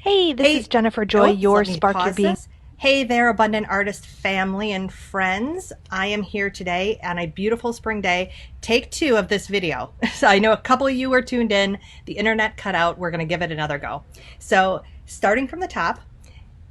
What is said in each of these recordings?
Hey, this is Hey, Jennifer Joy, oops, your let me Spark Your pause Being. this. Hey there, Abundant Artist family and friends. I am here today on a beautiful spring day. Take two of this video. So I know a couple of you were tuned in. The internet cut out. We're going to give it another go. So, starting from the top,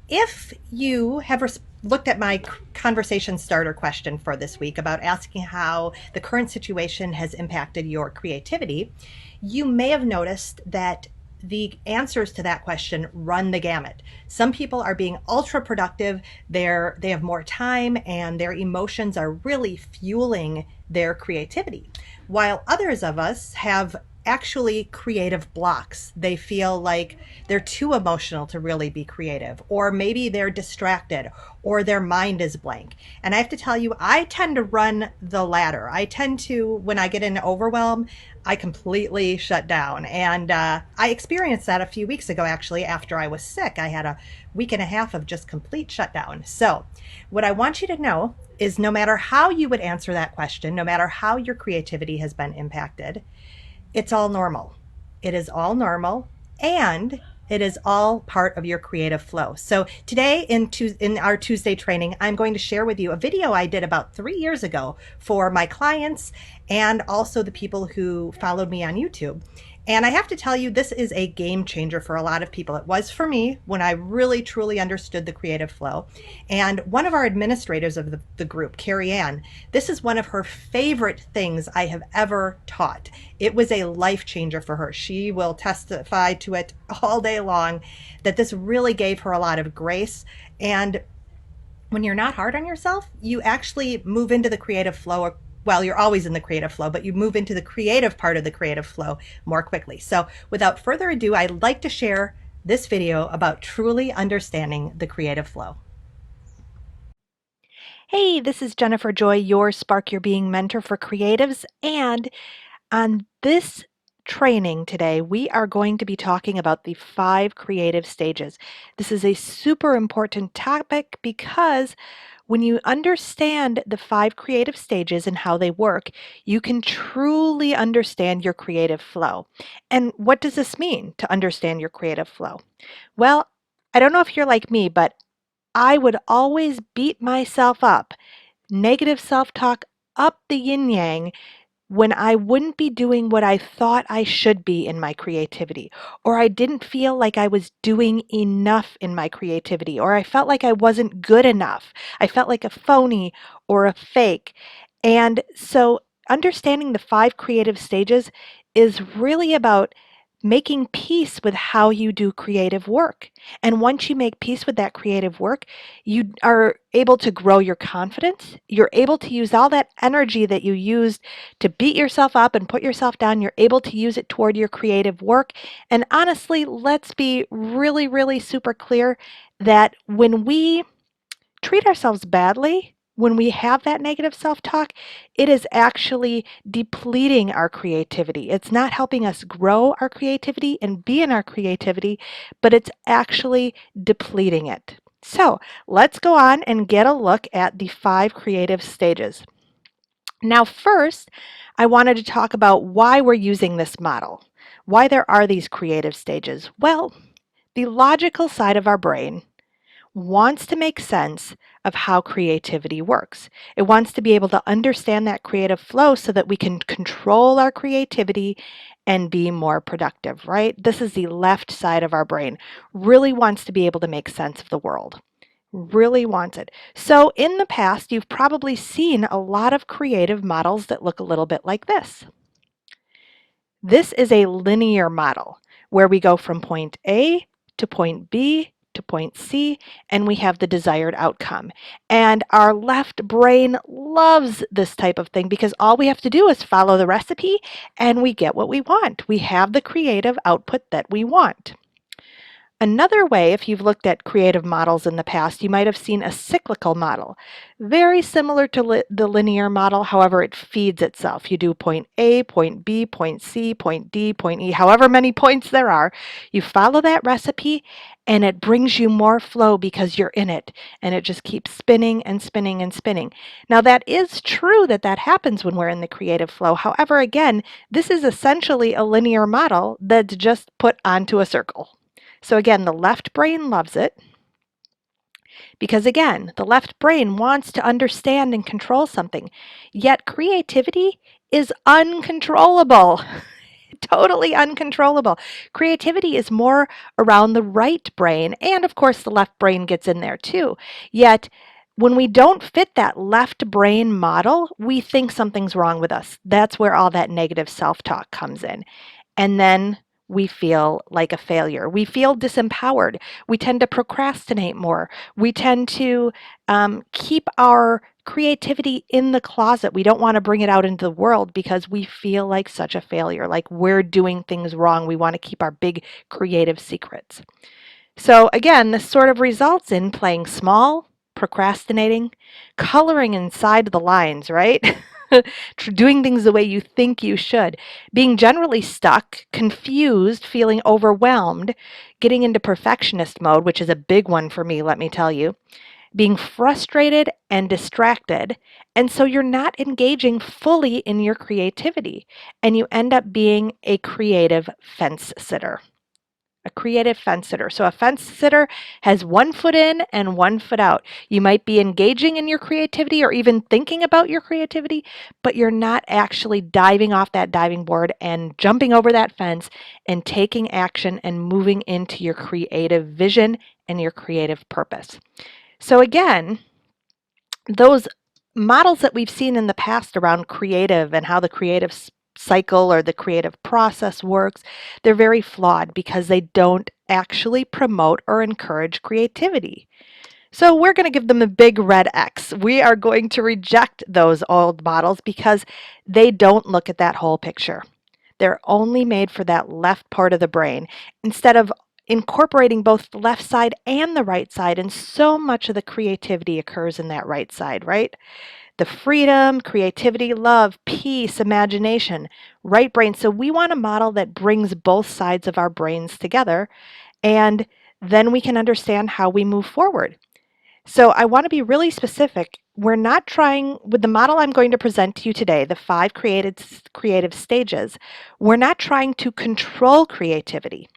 if you have looked at my conversation starter question for this week about asking how the current situation has impacted your creativity, you may have noticed that the answers to that question run the gamut. Some people are being ultra productive, they have more time and their emotions are really fueling their creativity. While others of us have actually creative blocks. They feel like they're too emotional to really be creative, or maybe they're distracted, or their mind is blank. And I have to tell you, I tend to run the latter. I tend to, when I get in overwhelm, I completely shut down. And I experienced that a few weeks ago, actually, after I was sick. I had a week and a half of just complete shutdown. So, what I want you to know is no matter how you would answer that question, no matter how your creativity has been impacted, it's all normal. It is all normal and it is all part of your creative flow. So today in our Tuesday training, I'm going to share with you a video I did about 3 years ago for my clients and also the people who followed me on YouTube. And I have to tell you, this is a game changer for a lot of people. It was for me when I really truly understood the creative flow. And one of our administrators of the group, Carrie Ann, this is one of her favorite things I have ever taught. It was a life changer for her. She will testify to it all day long that this really gave her a lot of grace. And when you're not hard on yourself, you actually move into the creative flow. Well, you're always in the creative flow, but you move into the creative part of the creative flow more quickly. So, without further ado, I'd like to share this video about truly understanding the creative flow. Hey, this is Jennifer Joy, your Spark Your Being mentor for creatives. And on this training today, we are going to be talking about the 5 creative stages. This is a super important topic because when you understand the 5 creative stages and how they work, you can truly understand your creative flow. And what does this mean to understand your creative flow? Well, I don't know if you're like me, but I would always beat myself up, negative self talk up the yin yang, when I wouldn't be doing what I thought I should be in my creativity, or I didn't feel like I was doing enough in my creativity, or I felt like I wasn't good enough. I felt like a phony or a fake. And so understanding the 5 creative stages is really about making peace with how you do creative work. And once you make peace with that creative work, you are able to grow your confidence. You're able to use all that energy that you used to beat yourself up and put yourself down. You're able to use it toward your creative work. And honestly, let's be really, really super clear that when we treat ourselves badly, when we have that negative self talk, it is actually depleting our creativity. It's not helping us grow our creativity and be in our creativity, but it's actually depleting it. So let's go on and get a look at the 5 creative stages. Now, first, I wanted to talk about why we're using this model, why there are these creative stages. Well, the logical side of our brain wants to make sense of how creativity works. It wants to be able to understand that creative flow so that we can control our creativity and be more productive, right? This is the left side of our brain, really wants to be able to make sense of the world. Really wants it. So in the past, you've probably seen a lot of creative models that look a little bit like this. This is a linear model where we go from point A to point B to point C, and we have the desired outcome. And our left brain loves this type of thing because all we have to do is follow the recipe and we get what we want. We have the creative output that we want. Another way, if you've looked at creative models in the past, you might have seen a cyclical model. Very similar to the linear model, however, it feeds itself. You do point A, point B, point C, point D, point E, however many points there are. You follow that recipe and it brings you more flow because you're in it. And it just keeps spinning and spinning and spinning. Now, that is true that that happens when we're in the creative flow. However, again, this is essentially a linear model that's just put onto a circle. So again, the left brain loves it because again, the left brain wants to understand and control something. Yet creativity is uncontrollable. Totally uncontrollable. Creativity is more around the right brain, and of course, the left brain gets in there too. Yet, when we don't fit that left brain model, we think something's wrong with us. That's where all that negative self talk comes in. And then we feel like a failure. We feel disempowered. We tend to procrastinate more. We tend to keep our creativity in the closet. We don't want to bring it out into the world because we feel like such a failure, like we're doing things wrong. We want to keep our big creative secrets. So again, this sort of results in playing small, procrastinating, coloring inside the lines, right? Doing things the way you think you should, being generally stuck, confused, feeling overwhelmed, getting into perfectionist mode, which is a big one for me, let me tell you, being frustrated and distracted. And so you're not engaging fully in your creativity, and you end up being a creative fence sitter. A creative fence sitter. So a fence sitter has one foot in and one foot out. You might be engaging in your creativity or even thinking about your creativity, but you're not actually diving off that diving board and jumping over that fence and taking action and moving into your creative vision and your creative purpose. So again, those models that we've seen in the past around creative and how the creative cycle or the creative process works, they're very flawed because they don't actually promote or encourage creativity. So we're going to give them a big red X. We are going to reject those old models because they don't look at that whole picture. They're only made for that left part of the brain instead of incorporating both the left side and the right side. And so much of the creativity occurs in that right side, right? The freedom, creativity, love, peace, imagination, right brain. So we want a model that brings both sides of our brains together, and then we can understand how we move forward. So I want to be really specific. We're not trying, with the model I'm going to present to you today, the 5 creative stages, we're not trying to control creativity.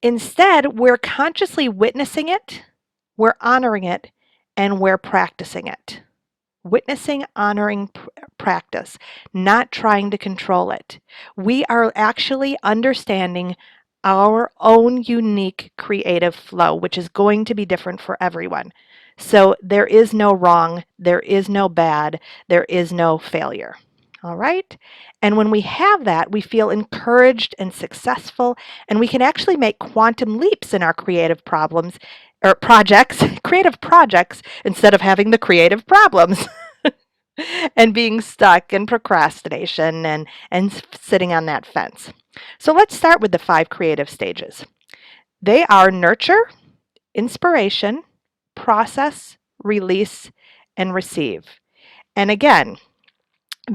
Instead, we're consciously witnessing it, we're honoring it, and we're practicing it. Witnessing, honoring, practice, not trying to control it. We are actually understanding our own unique creative flow, which is going to be different for everyone. So there is no wrong, there is no bad, there is no failure. All right? And when we have that, we feel encouraged and successful, and we can actually make quantum leaps in our creative problems or projects, creative projects, instead of having the creative problems. And being stuck in procrastination and sitting on that fence. So let's start with the 5 creative stages. They are nurture, inspiration, process, release, and receive. And again,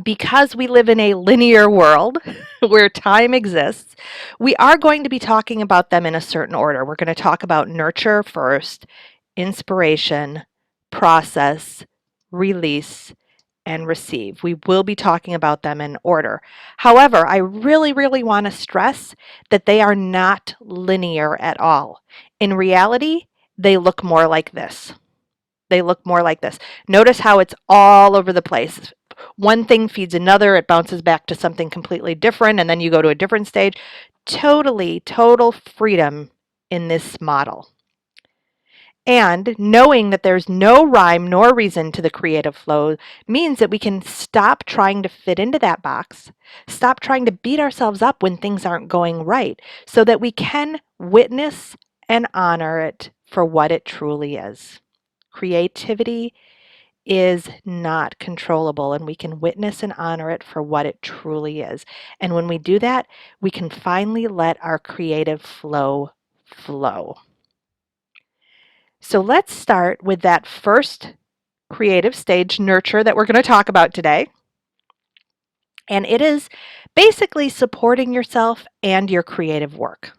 because we live in a linear world where time exists, we are going to be talking about them in a certain order. We're going to talk about nurture first, inspiration, process, release, and receive. We will be talking about them in order. However, I really, really want to stress that they are not linear at all. In reality, they look more like this. They look more like this. Notice how it's all over the place. One thing feeds another, it bounces back to something completely different, and then you go to a different stage. Total freedom in this model. And knowing that there's no rhyme nor reason to the creative flow means that we can stop trying to fit into that box, stop trying to beat ourselves up when things aren't going right, so that we can witness and honor it for what it truly is. Creativity is not controllable, and we can witness and honor it for what it truly is. And when we do that, we can finally let our creative flow flow. So let's start with that first creative stage, nurture, that we're going to talk about today. And it is basically supporting yourself and your creative work.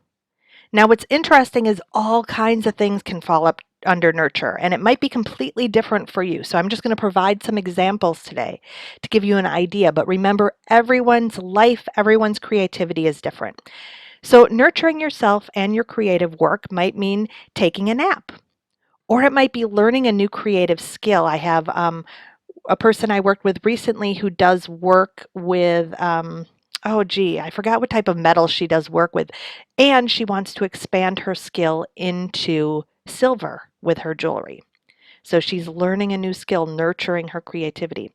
Now, what's interesting is all kinds of things can fall up under nurture, and it might be completely different for you. So I'm just going to provide some examples today to give you an idea. But remember, everyone's life, everyone's creativity is different. So, nurturing yourself and your creative work might mean taking a nap, or it might be learning a new creative skill. I have a person I worked with recently who does work with, oh, gee, I forgot what type of metal she does work with. And she wants to expand her skill into silver with her jewelry. So she's learning a new skill, nurturing her creativity.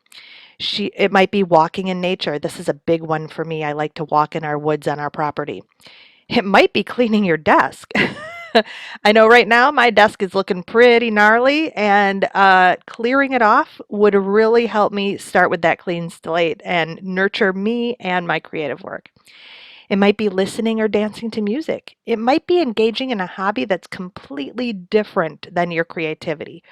It might be walking in nature. This is a big one for me. I like to walk in our woods on our property. It might be cleaning your desk. I know right now my desk is looking pretty gnarly, and clearing it off would really help me start with that clean slate and nurture me and my creative work. It might be listening or dancing to music. It might be engaging in a hobby that's completely different than your creativity.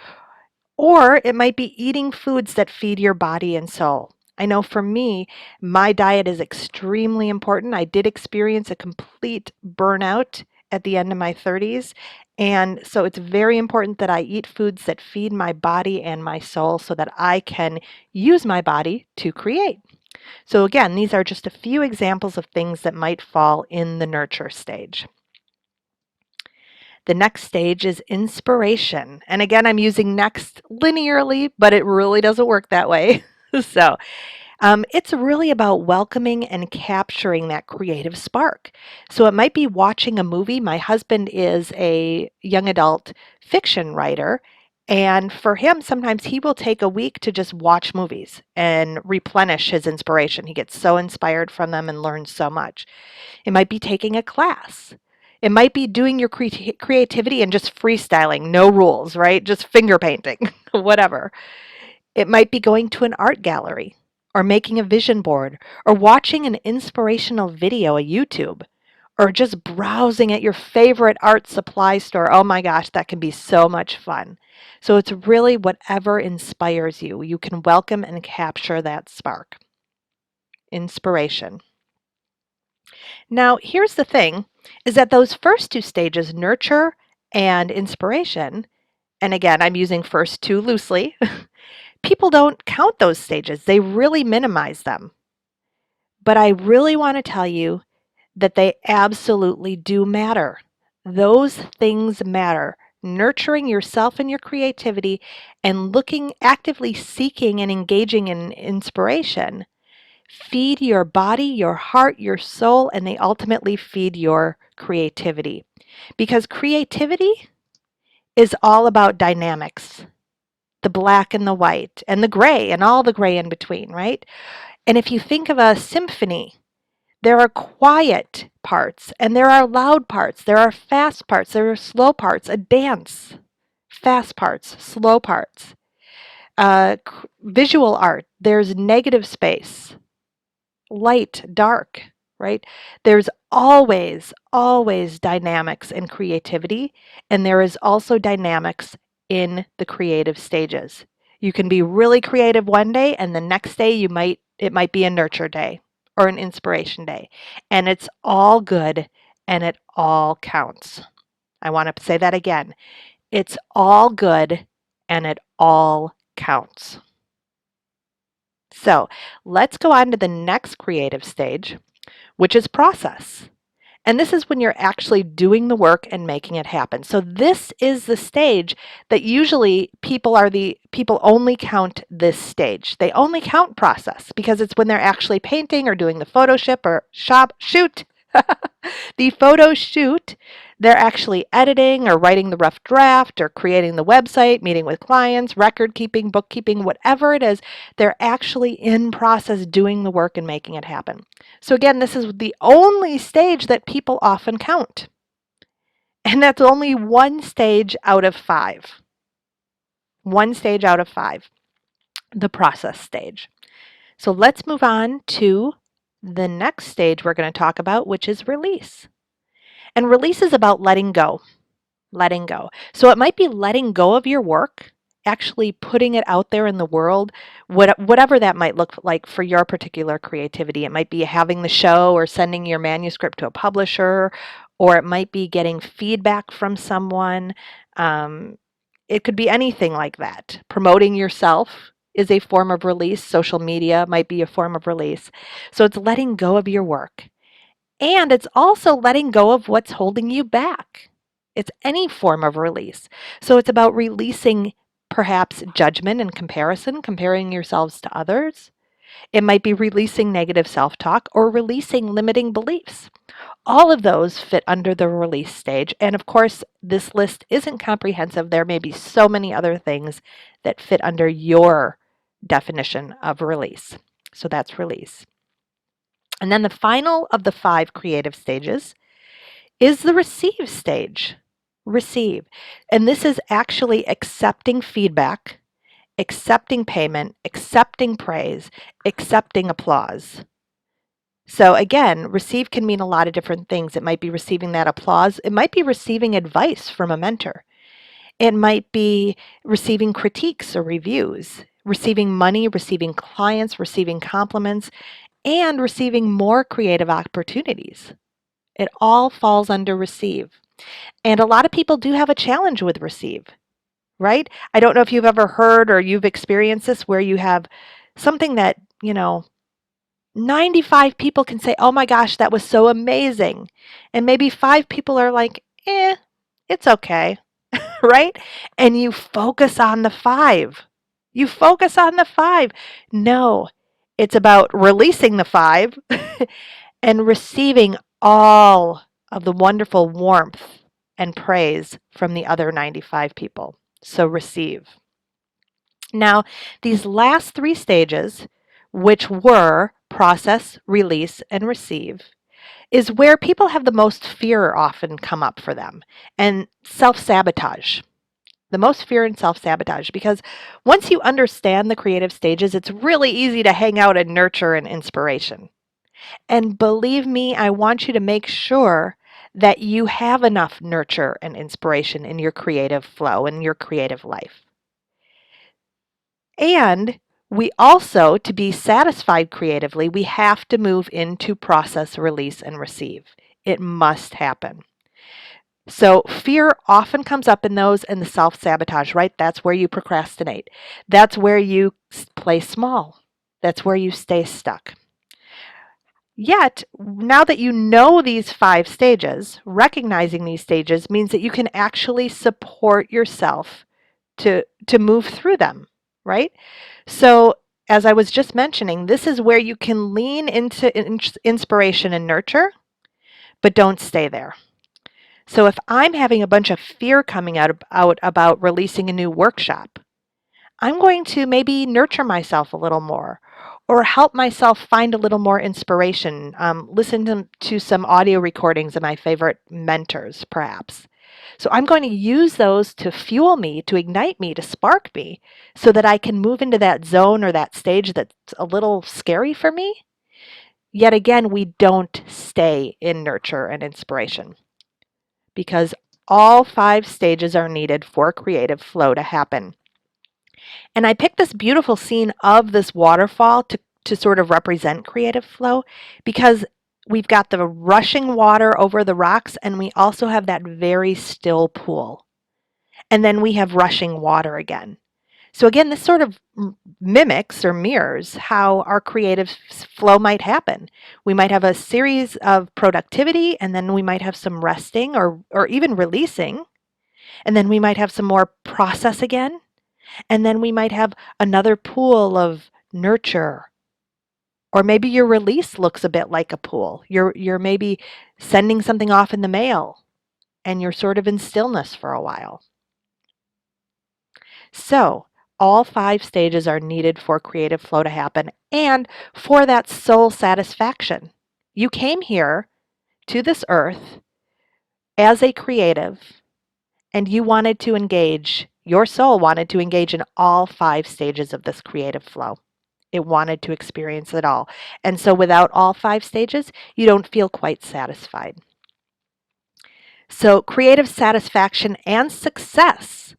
Or it might be eating foods that feed your body and soul. I know for me, my diet is extremely important. I did experience a complete burnout at the end of my 30s. And so it's very important that I eat foods that feed my body and my soul so that I can use my body to create. So, again, these are just a few examples of things that might fall in the nurture stage. The next stage is inspiration. And again, I'm using next linearly, but it really doesn't work that way. So it's really about welcoming and capturing that creative spark. So it might be watching a movie. My husband is a young adult fiction writer. And for him, sometimes he will take a week to just watch movies and replenish his inspiration. He gets so inspired from them and learns so much. It might be taking a class. It might be doing your creativity and just freestyling, no rules, right? Just finger painting, whatever. It might be going to an art gallery or making a vision board or watching an inspirational video on YouTube or just browsing at your favorite art supply store. Oh my gosh, that can be so much fun. So it's really whatever inspires you. You can welcome and capture that spark. Inspiration. Now, here's the thing is that those first two stages, nurture and inspiration, and again, I'm using first two loosely, people don't count those stages. They really minimize them. But I really want to tell you that they absolutely do matter. Those things matter. Nurturing yourself and your creativity and looking actively seeking and engaging in inspiration feed your body, your heart, your soul, and they ultimately feed your creativity. Because creativity is all about dynamics, the black and the white, and the gray, and all the gray in between, right? And if you think of a symphony, there are quiet parts, and there are loud parts, there are fast parts, there are slow parts, a dance, fast parts, slow parts. Visual art, there's negative space, light, dark, right? There's always dynamics in creativity, and there is also dynamics in the creative stages. You can be really creative one day, and the next day it might be a nurture day or an inspiration day. And it's all good and it all counts. I want to say that again. It's all good and it all counts. So let's go on to the next creative stage, which is process. And this is when you're actually doing the work and making it happen. So this is the stage that usually people only count this stage. They only count process because it's when they're actually painting or doing the shoot. The photo shoot, they're actually editing or writing the rough draft or creating the website, meeting with clients, record keeping, bookkeeping, whatever it is, they're actually in process doing the work and making it happen. So again, this is the only stage that people often count. And that's only one stage out of five. One stage out of five, the process stage. So let's move on to the next stage we're going to talk about, which is release. And release is about letting go. Letting go. So it might be letting go of your work, actually putting it out there in the world, whatever that might look like for your particular creativity. It might be having the show or sending your manuscript to a publisher, or it might be getting feedback from someone. It could be anything like that. Promoting yourself is a form of release. Social media might be a form of release. So it's letting go of your work And it's also letting go of what's holding you back. It's any form of release. So it's about releasing perhaps judgment and comparison, comparing yourselves to others. It might be releasing negative self talk or releasing limiting beliefs. All of those fit under the release stage. And of course, this list isn't comprehensive. There may be so many other things that fit under your definition of release. So that's release. And then the final of the 5 creative stages is the receive stage. Receive. And this is actually accepting feedback, accepting payment, accepting praise, accepting applause. So again, receive can mean a lot of different things. It might be receiving that applause. It might be receiving advice from a mentor. It might be receiving critiques or reviews, receiving money, receiving clients, receiving compliments, and receiving more creative opportunities. It all falls under receive. And a lot of people do have a challenge with receive, right? I don't know if you've ever heard or you've experienced this where you have something that, 95 people can say, oh my gosh, that was so amazing. And maybe 5 people are like, it's okay, right? And you focus on the 5. You focus on the 5. No, it's about releasing the 5 and receiving all of the wonderful warmth and praise from the other 95 people. So receive. Now, these last 3 stages, which were process, release, and receive, is where people have the most fear often come up for them and self sabotage. The most fear and self sabotage, because once you understand the creative stages, it's really easy to hang out in nurture and inspiration. And believe me, I want you to make sure that you have enough nurture and inspiration in your creative flow, in your creative life. And we also, to be satisfied creatively, we have to move into process, release, and receive. It must happen. So fear often comes up in those and the self-sabotage, right? That's where you procrastinate. That's where you play small. That's where you stay stuck. Yet, now that you know these 5 stages, recognizing these stages means that you can actually support yourself to move through them, right? So, as I was just mentioning, this is where you can lean into inspiration and nurture, but don't stay there. So, if I'm having a bunch of fear coming out about releasing a new workshop, I'm going to maybe nurture myself a little more or help myself find a little more inspiration. Listen to some audio recordings of my favorite mentors, perhaps. So I'm going to use those to fuel me, to ignite me, to spark me, so that I can move into that zone or that stage that's a little scary for me. Yet again, we don't stay in nurture and inspiration because all 5 stages are needed for creative flow to happen. And I picked this beautiful scene of this waterfall to sort of represent creative flow because we've got the rushing water over the rocks and we also have that very still pool. And then we have rushing water again. So again, this sort of mimics or mirrors how our creative flow might happen. We might have a series of productivity and then we might have some resting or even releasing. And then we might have some more process again. And then we might have another pool of nurture. Or maybe your release looks a bit like a pool. You're maybe sending something off in the mail and you're sort of in stillness for a while. So, all 5 stages are needed for creative flow to happen and for that soul satisfaction. You came here to this earth as a creative and you wanted to engage, your soul wanted to engage in all 5 stages of this creative flow. It wanted to experience it all. And so without all 5 stages, you don't feel quite satisfied. So creative satisfaction and success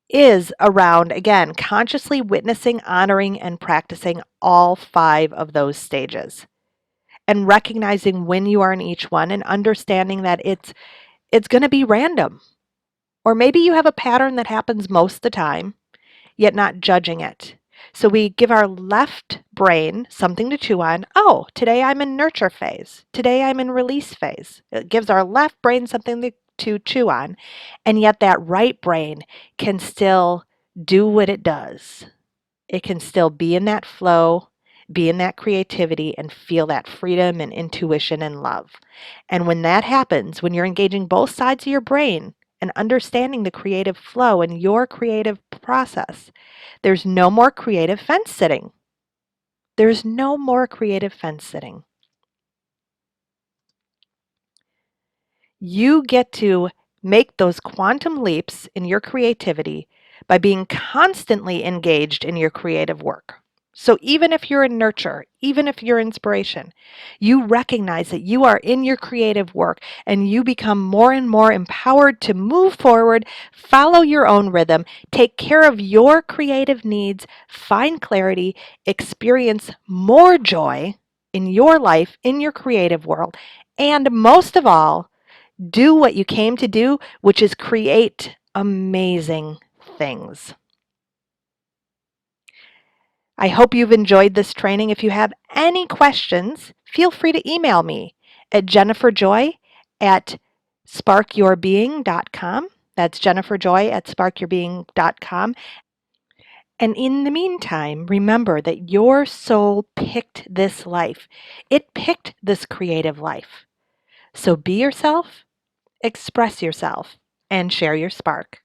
is around, again, consciously witnessing, honoring, and practicing all 5 of those stages. And recognizing when you are in each one and understanding that it's going to be random. Or maybe you have a pattern that happens most of the time, yet not judging it. So we give our left brain something to chew on. Oh, today I'm in nurture phase. Today I'm in release phase. It gives our left brain something to chew on. And yet that right brain can still do what it does. It can still be in that flow, be in that creativity, and feel that freedom and intuition and love. And when that happens, when you're engaging both sides of your brain and understanding the creative flow and your creative process, there's no more creative fence sitting. There's no more creative fence sitting. You get to make those quantum leaps in your creativity by being constantly engaged in your creative work. So even if you're in nurture, even if you're inspiration, you recognize that you are in your creative work and you become more and more empowered to move forward, follow your own rhythm, take care of your creative needs, find clarity, experience more joy in your life, in your creative world, and most of all, do what you came to do, which is create amazing things. I hope you've enjoyed this training. If you have any questions, feel free to email me at jenniferjoy@sparkyourbeing.com. That's jenniferjoy@sparkyourbeing.com. And in the meantime, remember that your soul picked this life. It picked this creative life. So be yourself, express yourself, and share your spark.